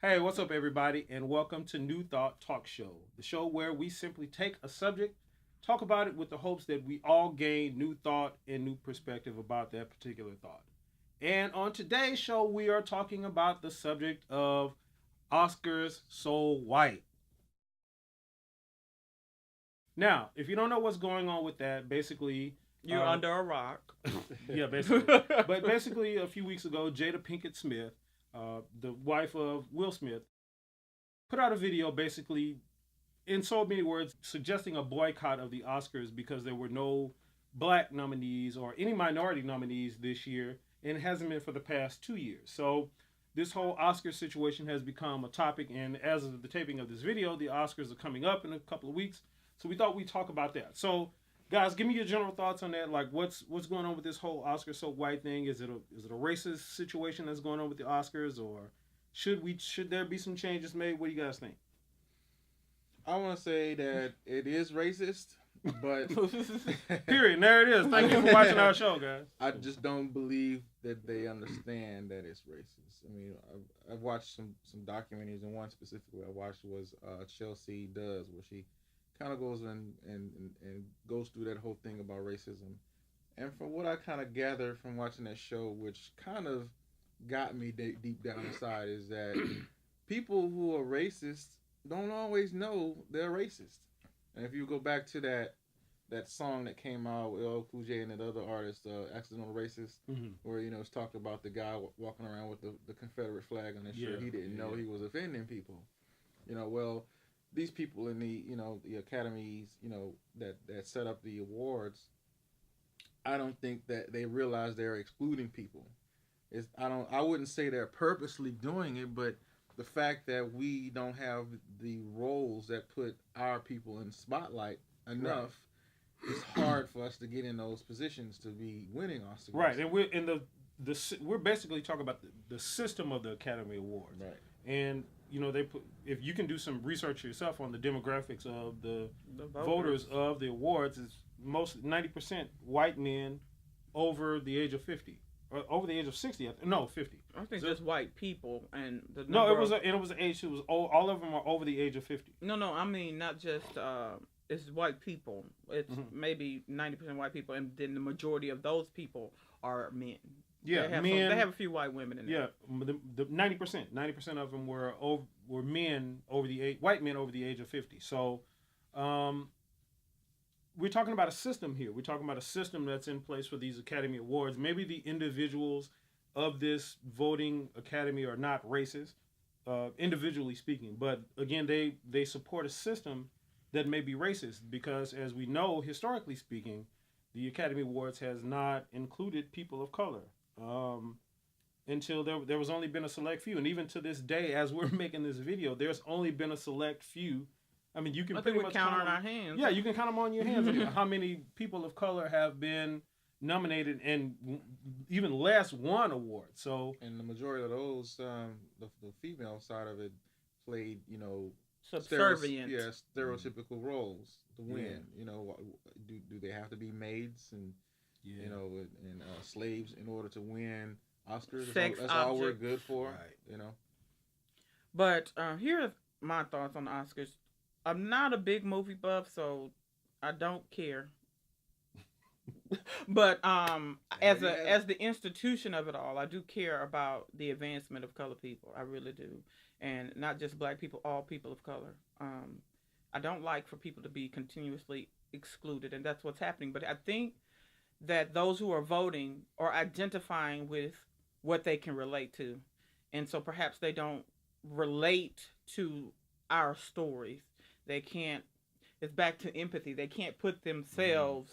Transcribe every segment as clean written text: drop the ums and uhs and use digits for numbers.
Hey, what's up, everybody, and welcome to New Thought Talk Show, the show where we simply take a subject, talk about it with the hopes that we all gain new thought and new perspective about that particular thought. And on today's show, we are talking about the subject of Oscars So White. Now, if you don't know what's going on with that, basically, You're under a rock. yeah, basically. But basically, a few weeks ago, Jada Pinkett Smith, the wife of Will Smith, put out a video basically, in so many words, suggesting a boycott of the Oscars because there were no black nominees or any minority nominees this year, and it hasn't been for the past 2 years. So this whole Oscar situation has become a topic, and as of the taping of this video, the Oscars are coming up in a couple of weeks. So we thought we'd talk about that. So guys, give me your general thoughts on that. Like, what's going on with this whole Oscar so white thing? Is it a racist situation that's going on with the Oscars, or should there be some changes made? What do you guys think? I want to say that it is racist, but Period. There it is. Thank you for watching our show, guys. I just don't believe that they understand that it's racist. I mean, I've watched some documentaries, and one specifically I watched was Chelsea Does, where she kind of goes and goes through that whole thing about racism. And from what I kind of gathered from watching that show, which kind of got me deep down inside, is that people who are racist don't always know they're racist. And if you go back to that song that came out with LL Cool J and that other artist, Accidental Racist, where it's talked about the guy walking around with the Confederate flag on his shirt. He didn't know he was offending people. Well, these people in the academies, that set up the awards, I don't think that they realize they're excluding people. I wouldn't say they're purposely doing it, but the fact that we don't have the roles that put our people in the spotlight enough, it's hard for us to get in those positions to be winning Oscars. Right, and we're in we're basically talking about the system of the Academy Awards. Right. And they put, if you can do some research yourself on the demographics of the voters of the awards, is most 90% white men over the age of 50. Or over the age of 60, no, 50. I think just white people and no, it was an age. It was all of them are over the age of 50. No, I mean not just it's white people. It's maybe 90% white people, and then the majority of those people are men. Yeah, men. They have a few white women in there. Yeah, the 90% of them were men over the age, white men over the age of 50. So, we're talking about a system here. We're talking about a system that's in place for these Academy Awards. Maybe the individuals of this voting academy are not racist, individually speaking. But again, they support a system that may be racist because, as we know, historically speaking, the Academy Awards has not included people of color until there was only been a select few. And even to this day, as we're making this video, there's only been a select few. I mean, you can pretty much count on our hands. Yeah, you can count them on your hands. How many people of color have been nominated and even less won awards? So, and the majority of those, the female side of it, played subservient, stereotypical roles to win. Do they have to be maids and slaves in order to win Oscars? That's all we're good for, right? But here's my thoughts on the Oscars. I'm not a big movie buff, so I don't care. But as the institution of it all, I do care about the advancement of colored people. I really do, and not just black people, all people of color. I don't like for people to be continuously excluded, and that's what's happening. But I think that those who are voting are identifying with what they can relate to, and so perhaps they don't relate to our stories. They can't. It's back to empathy. They can't put themselves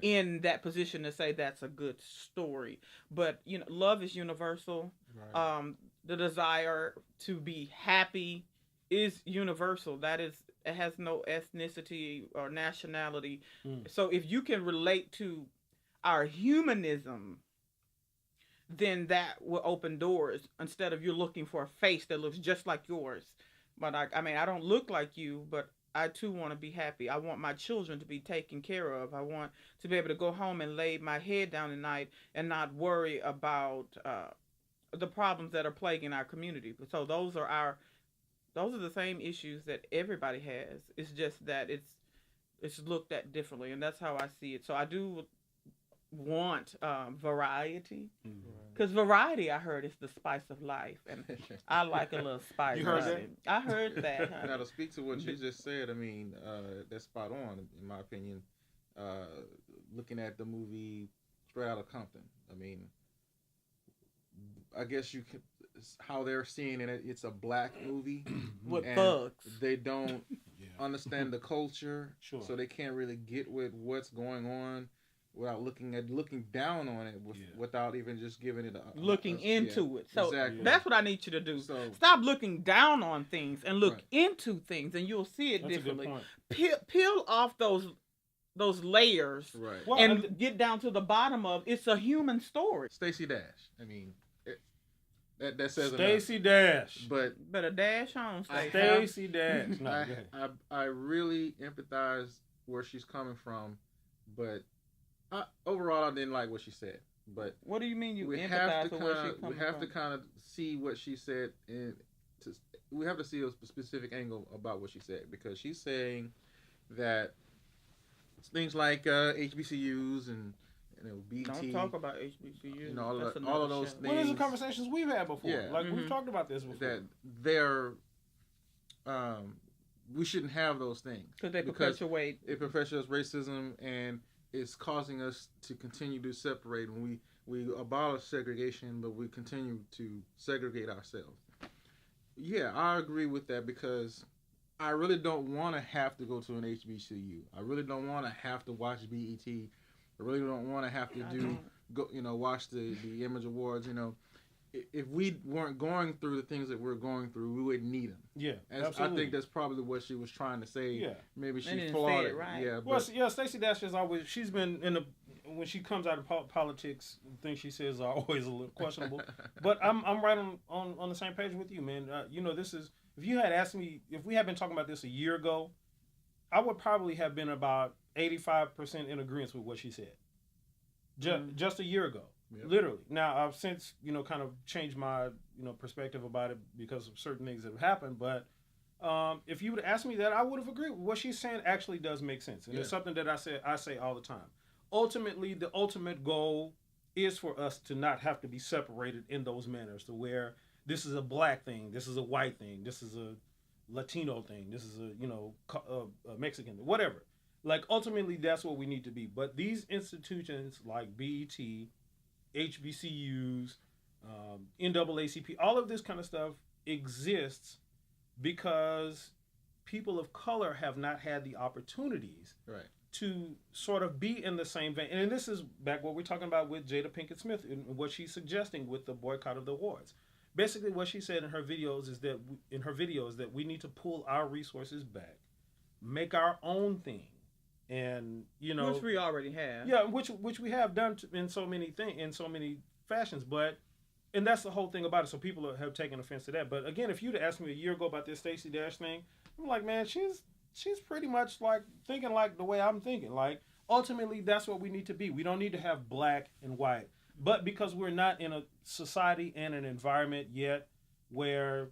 in that position to say that's a good story. But love is universal. Right. The desire to be happy is universal. It has no ethnicity or nationality. So if you can relate to our humanism, then that will open doors instead of you looking for a face that looks just like yours. But I don't look like you, but I too want to be happy. I want my children to be taken care of. I want to be able to go home and lay my head down at night and not worry about the problems that are plaguing our community. So those are the same issues that everybody has. It's just that it's looked at differently, and that's how I see it. So I do want variety, because variety, I heard, is the spice of life, and I like a little spice. You heard that? I heard that. Honey. Now to speak to what you just said, I mean, that's spot on in my opinion. Looking at the movie Straight Outta Compton, I mean, I guess you can, how they're seeing it. It's a black movie with thugs. They don't understand the culture, so they can't really get with what's going on without looking down on it without even just giving it looking into it. So exactly. That's what I need you to do. So, stop looking down on things and look into things, and you'll see it differently. Peel off those layers, and get down to the bottom of it's a human story. Stacey Dash. I mean, that says Stacey Dash. But better dash on Stacey Dash. I really empathize where she's coming from, but overall I didn't like what she said. But what do you mean you empathize with where she's coming from? We have to kind of see what she said, and we have to see a specific angle about what she said, because she's saying that things like HBCUs and BT. Don't talk about HBCUs. You know, all of those things. Well, these are conversations we've had before. Yeah. Like we've talked about this before. That they're, we shouldn't have those things because they perpetuate. It perpetuates racism, and it's causing us to continue to separate. And we abolish segregation, but we continue to segregate ourselves. Yeah, I agree with that, because I really don't want to have to go to an HBCU. I really don't want to have to watch BET. I really don't want to have to watch the Image Awards. You know, if we weren't going through the things that we're going through, we wouldn't need them. Yeah, absolutely. I think that's probably what she was trying to say. Yeah, maybe she flawed it. Right. Yeah, Stacey Dash is always. She's been when she comes out of politics, things she says are always a little questionable. But I'm right on the same page with you, man. This is. If you had asked me, if we had been talking about this a year ago, I would probably have been about 85% in agreement with what she said. Just a year ago, literally. Now I've since kind of changed my perspective about it because of certain things that have happened. But if you would ask me that, I would have agreed. What she's saying actually does make sense, and it's something that I say all the time. Ultimately, the ultimate goal is for us to not have to be separated in those manners, to where this is a black thing, this is a white thing, this is a Latino thing, this is a Mexican thing, whatever. Like, ultimately, that's what we need to be. But these institutions like BET, HBCUs, NAACP, all of this kind of stuff exists because people of color have not had the opportunities to sort of be in the same vein. And this is back what we're talking about with Jada Pinkett Smith and what she's suggesting with the boycott of the awards. Basically, what she said in her videos is that we need to pull our resources back, make our own thing, and which we already have. Yeah, which we have done in so many fashions. And that's the whole thing about it. So people have taken offense to that. But again, if you'd asked me a year ago about this Stacey Dash thing, I'm like, man, she's pretty much like thinking like the way I'm thinking. Like, ultimately, that's what we need to be. We don't need to have black and white. But because we're not in a society and an environment yet where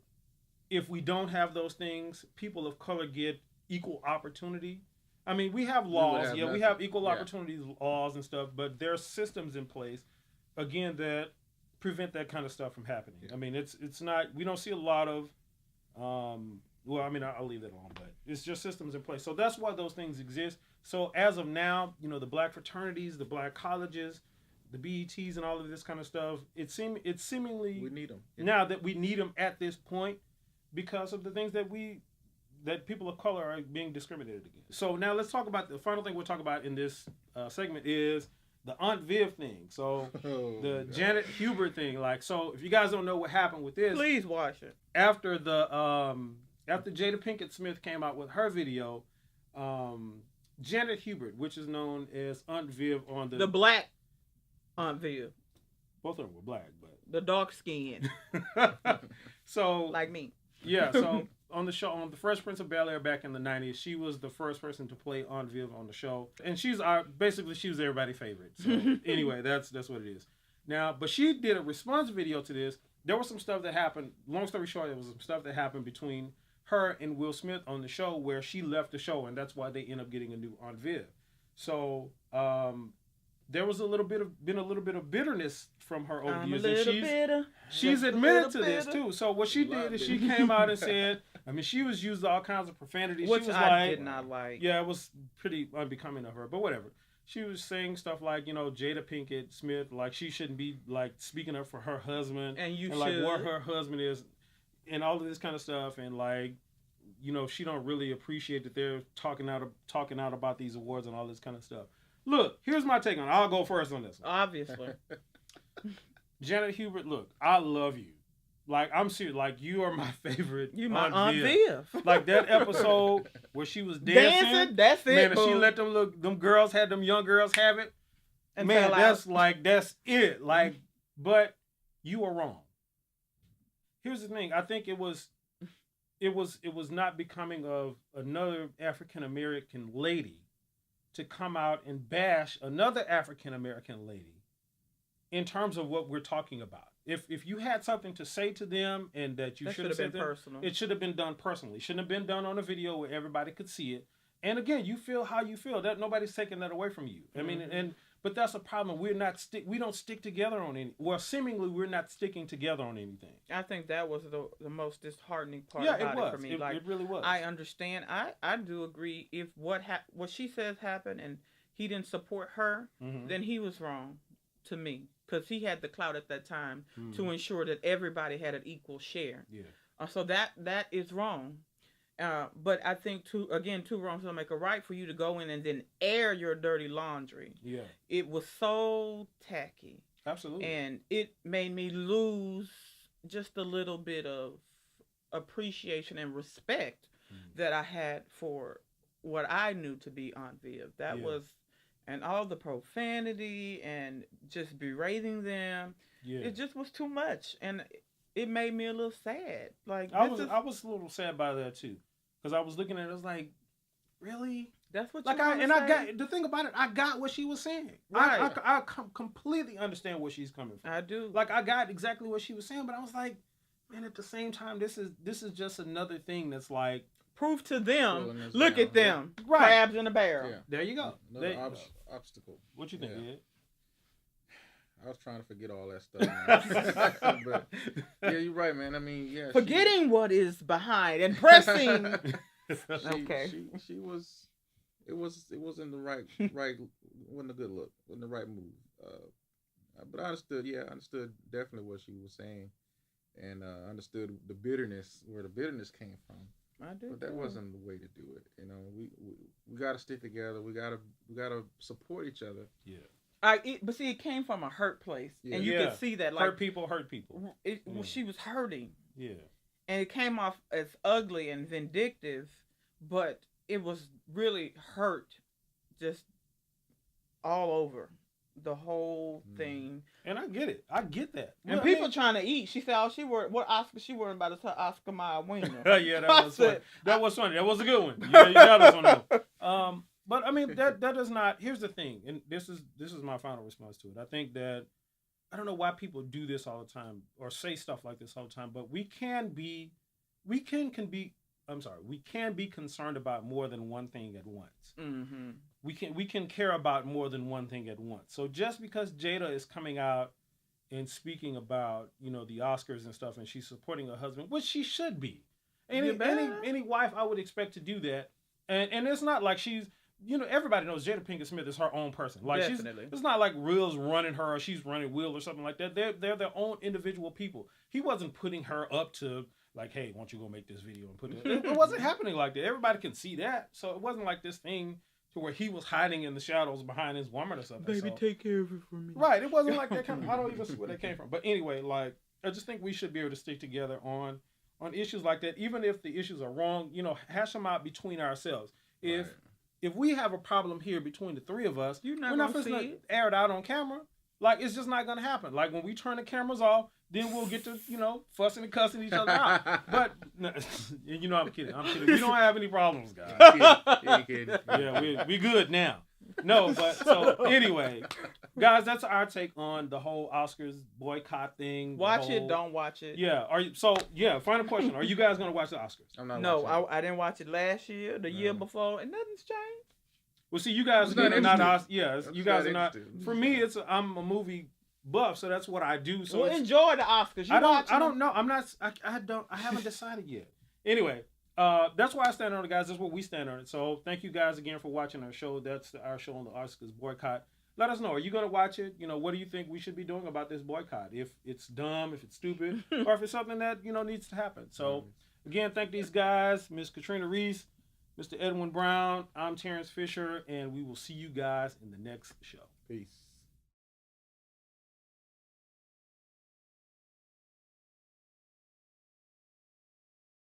if we don't have those things, people of color get equal opportunity. I mean, we have laws. We have equal opportunity laws and stuff, but there are systems in place, again, that prevent that kind of stuff from happening. Yeah. I mean, it's not, we don't see a lot of, I'll leave that alone, but it's just systems in place. So that's why those things exist. So as of now, the black fraternities, the black colleges, the BETs and all of this kind of stuff, it's seemingly we need them now that we need them at this point because of the things that people of color are being discriminated against. So now let's talk about the final thing we'll talk about in this segment is the Aunt Viv thing. So Janet Hubert thing. Like, so if you guys don't know what happened with this, please watch it. After Jada Pinkett Smith came out with her video, Janet Hubert, which is known as Aunt Viv on the black Aunt Viv. Both of them were black, but the dark skin. So like me. Yeah. So on the show, on the Fresh Prince of Bel-Air back in the 90s, she was the first person to play Aunt Viv on the show, and she was everybody's favorite. So anyway, that's what it is. Now, but she did a response video to this there was some stuff that happened. Long story short, there was some stuff that happened between her and Will Smith on the show where she left the show, and that's why they end up getting a new Aunt Viv. So there was a little bit of bitterness from her over the years. She's admitted to this too. So what she did is she came out and said, I mean, she was using all kinds of profanity. Which she was I did not like. Yeah, it was pretty unbecoming of her, but whatever. She was saying stuff like, Jada Pinkett Smith, like she shouldn't be like speaking up for her husband and like what her husband is, and all of this kind of stuff, and like, she don't really appreciate that they're talking out about these awards and all this kind of stuff. Look, here's my take on it. I'll go first on this one. Obviously. Janet Hubert, look, I love you. Like, I'm serious. Like, you are my favorite. You my Aunt Viv. Like, that episode where she was dancing. That's it, man, and she let them girls, had them young girls have it. And man, that's it. Like, but you are wrong. Here's the thing. I think it was not becoming of another African-American lady to come out and bash another African-American lady in terms of what we're talking about. If you had something to say to them and that should have been personal, it should have been done personally. It shouldn't have been done on a video where everybody could see it. And again, you feel how you feel. That nobody's taking that away from you. I mean, but that's a problem. We don't stick together on any. Well, seemingly we're not sticking together on anything. I think that was the most disheartening part about it for me. It really was. I understand. I do agree. If what she says happened and he didn't support her, then he was wrong to me. Because he had the clout at that time to ensure that everybody had an equal share. Yeah. So that is wrong. But I think two wrongs don't make a right for you to go in and then air your dirty laundry. Yeah. It was so tacky. Absolutely. And it made me lose just a little bit of appreciation and respect that I had for what I knew to be Aunt Viv. That was... And all the profanity and just berating them, it just was too much, and it made me a little sad. Like I was a little sad by that too, because I was looking at it, I was like, really? That's what like you I got the thing about it. I got what she was saying. Right. I completely understand where she's coming from. I do. Like I got exactly what she was saying, but I was like, man, at the same time, this is just another thing that's like. Proof to them. Look at them. Yeah. Right. Crabs in a barrel. Yeah. There you go. Another obstacle. What you think, Ed? I was trying to forget all that stuff. But yeah, you're right, man. I mean, yeah. Forgetting what is behind and pressing. Okay. She was. It was in the right. Wasn't a good look. Wasn't the right move. But I understood. Yeah, I understood definitely what she was saying, and understood the bitterness, where the bitterness came from. I do. But that wasn't the way to do it. We got to stick together. We got to support each other. Yeah. But see, it came from a hurt place, and you could see that. Like, hurt people. She was hurting. Yeah. And it came off as ugly and vindictive, but it was really hurt, just all over the whole thing. And I get it. I get that. And people trying to eat. She said, "Oh, she worried about is her Oscar Mayer wiener." Yeah, that was funny. That was funny. That was a good one. You got us on that. But I mean, that does not. Here's the thing, and this is my final response to it. I think that I don't know why people do this all the time or say stuff like this all the time, but we can be concerned about more than one thing at once. Mm-hmm. We can care about more than one thing at once. So just because Jada is coming out and speaking about, the Oscars and stuff, and she's supporting her husband, which she should be. Any wife I would expect to do that. And it's not like she's, everybody knows Jada Pinkett Smith is her own person. Like Definitely. It's not like Will's running her or she's running Will or something like that. They're their own individual people. He wasn't putting her up to like, hey, why don't you go make this video and put it. It wasn't happening like that. Everybody can see that. So it wasn't like this thing to where he was hiding in the shadows behind his woman or something. Baby, take care of it for me. Right. It wasn't like that kind of, I don't even see where that came from. But anyway, like, I just think we should be able to stick together on issues like that. Even if the issues are wrong, hash them out between ourselves. If we have a problem here between the three of us, we're not going to air it out on camera. Like, it's just not going to happen. Like, when we turn the cameras off, then we'll get to, fussing and cussing each other out. But, no, I'm kidding. We don't have any problems, guys. Yeah, kidding. Yeah, we good now. No, but so anyway, guys, that's our take on the whole Oscars boycott thing. Watch it, don't watch it. Yeah. Final question. Are you guys gonna watch the Oscars? I'm not. No, I didn't watch it last year, the year before, and nothing's changed. Well, see, you guys not are not. interested. You guys are not. For me, I'm a movie buff, so that's what I do. So enjoy the Oscars. I don't know. I'm not. I haven't decided yet. Anyway, that's why I stand on it, guys. That's what we stand on it. So thank you guys again for watching our show. That's our show on the Oscars boycott. Let us know. Are you going to watch it? What do you think we should be doing about this boycott? If it's dumb, if it's stupid, or if it's something that needs to happen. So again, thank these guys, Miss Katrina Reese, Mr. Edwin Brown. I'm Terrence Fisher, and we will see you guys in the next show. Peace.